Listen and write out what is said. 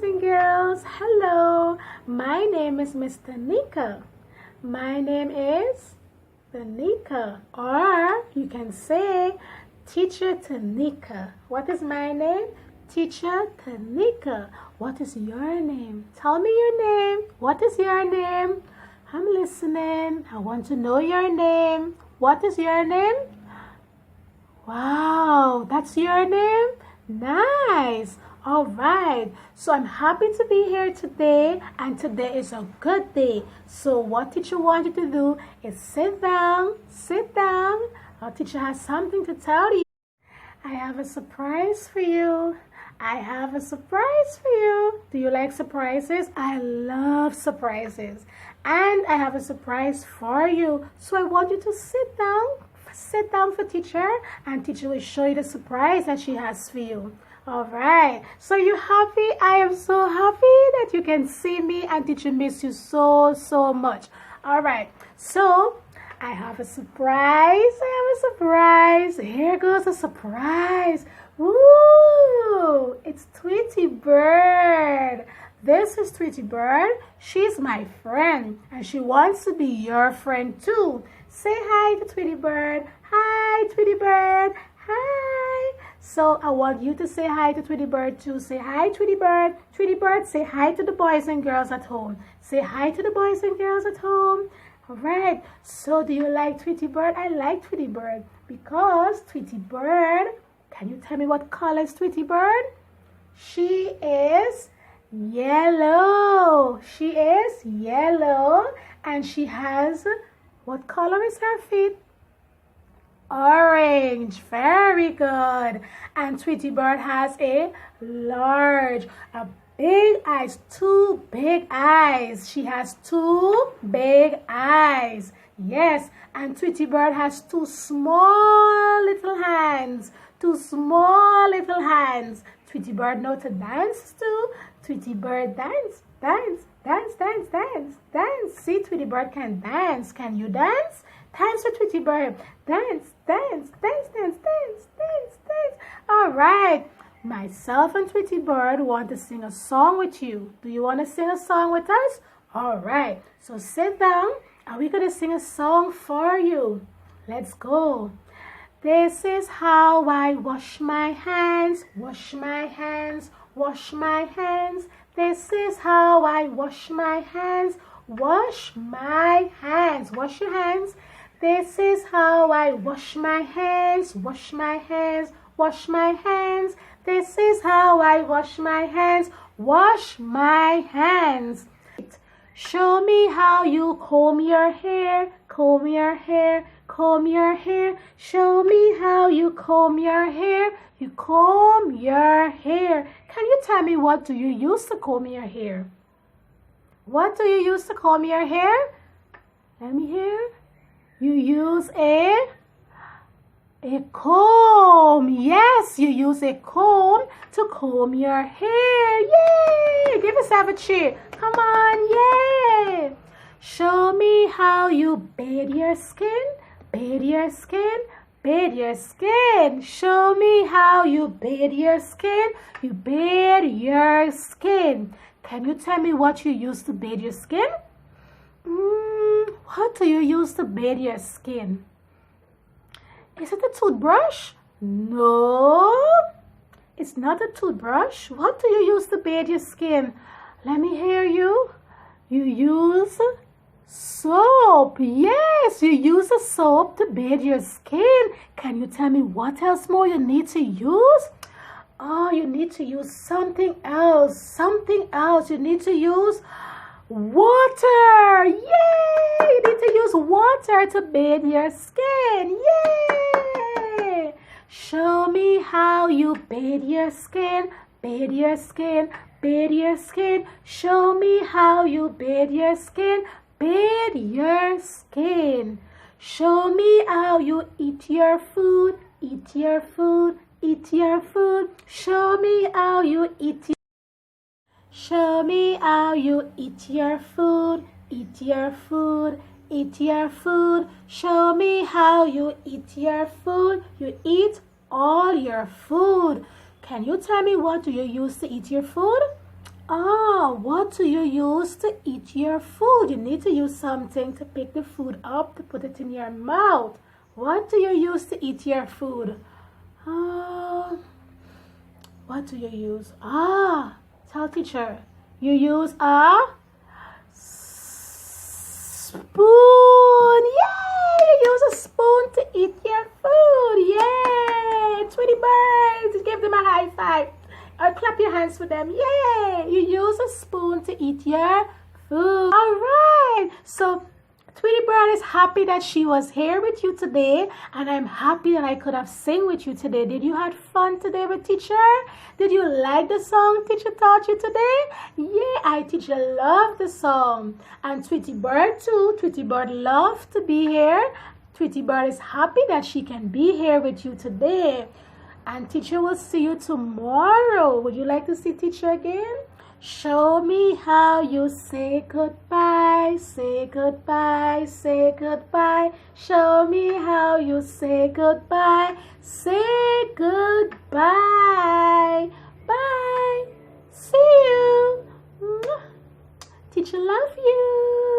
boys and girls. Hello, my name is Miss Taneka. My name is Taneka, or you can say Teacher Taneka. What is my name? Teacher Taneka. What is your name? Tell me your name. What is your name? I'm listening. I want to know your name. What is your name? Wow, that's your name? Nice. All right. So I'm happy to be here today, and today is a good day. So what teacher wants you to do is sit down. Sit down. Our teacher has something to tell you. I have a surprise for you. I have a surprise for you. Do you like surprises? I love surprises. And I have a surprise for you. So I want you to sit down. Sit down for teacher, and teacher will show you the surprise that she has for you. All right. So you happy? I am so happy that you can see me, and teacher miss you so much. All right. So I have a surprise. I have a surprise. Here goes a surprise. Woo! It's Tweety Bird. This is Tweety Bird. She's my friend, and she wants to be your friend too. Say hi to Tweety Bird. Hi, Tweety Bird. Hi. So I want you to say hi to Tweety Bird too. Say hi, Tweety Bird. Tweety Bird, say hi to the boys and girls at home. Say hi to the boys and girls at home. All right. So do you like Tweety Bird? I like Tweety Bird because Tweety Bird, can you tell me what color is Tweety Bird? She is yellow. She is yellow, and she has, what color is her feet? Orange. Very good. And Tweety Bird has a big eyes, two big eyes. She has two big eyes. Yes. And Tweety Bird has two small little hands. Two small little hands. Tweety Bird knows to dance too. Tweety Bird dance, dance, dance, dance, dance, dance. See, Tweety Bird can dance. Can you dance? Dance for Tweety Bird. Dance, dance, dance, dance, dance, dance, dance. All right. Myself and Tweety Bird want to sing a song with you. Do you want to sing a song with us? All right. So sit down, and we're going to sing a song for you. Let's go. This is how I wash my hands, wash my hands, wash my hands. This is how I wash my hands, wash my hands. Wash your hands. This is how I wash my hands, wash my hands, wash my hands. This is how I wash my hands, wash my hands. Show me how you comb your hair, comb your hair, comb your hair. Show me how you comb your hair, you comb your hair. Can you tell me, what do you use to comb your hair? What do you use to comb your hair? Let me hear. You use a comb. Yes, you use a comb to comb your hair. Yay! Give yourself a cheer. Come on, yay! Show me how you bathe your skin. Bathe your skin. Bathe your skin. Show me how you bathe your skin. You bathe your skin. Can you tell me what you use to bathe your skin? What do you use to bathe your skin? Is it a toothbrush? No, it's not a toothbrush. What do you use to bathe your skin? Let me hear you. You use soap. Yes, you use a soap to bathe your skin. Can you tell me what else more you need to use? Oh, you need to use something else. Something else. You need to use water. Yay! You need to use water to bathe your skin. Yay! Show me how you bathe your skin. Bathe your skin. Bathe your skin. Show me how you bathe your skin. Bathe your skin. Show me how you eat your food. Eat your food. Eat your food. Show me how you eat your Show me how you eat your food. Eat your food. Eat your food. Show me how you eat your food. You eat all your food. Can you tell me, what do you use to eat your food? Oh, what do you use to eat your food? You need to use something to pick the food up, to put it in your mouth. What do you use to eat your food? What do you use? Tell teacher. You use a spoon. Yay! You use a spoon to eat your food. Yay! Tweety birds. Give them a high five. Or clap your hands for them. Yay! You use a spoon to eat your food. All right. So Tweety Bird is happy that she was here with you today, and I'm happy that I could have sing with you today. Did you have fun today with teacher? Did you like the song teacher taught you today? Yeah, teacher loved the song. And Tweety Bird too. Tweety Bird loved to be here. Tweety Bird is happy that she can be here with you today. And teacher will see you tomorrow. Would you like to see teacher again? Show me how you say goodbye, say goodbye, say goodbye. Show me how you say goodbye, say goodbye. Bye. See you. Teacher love you.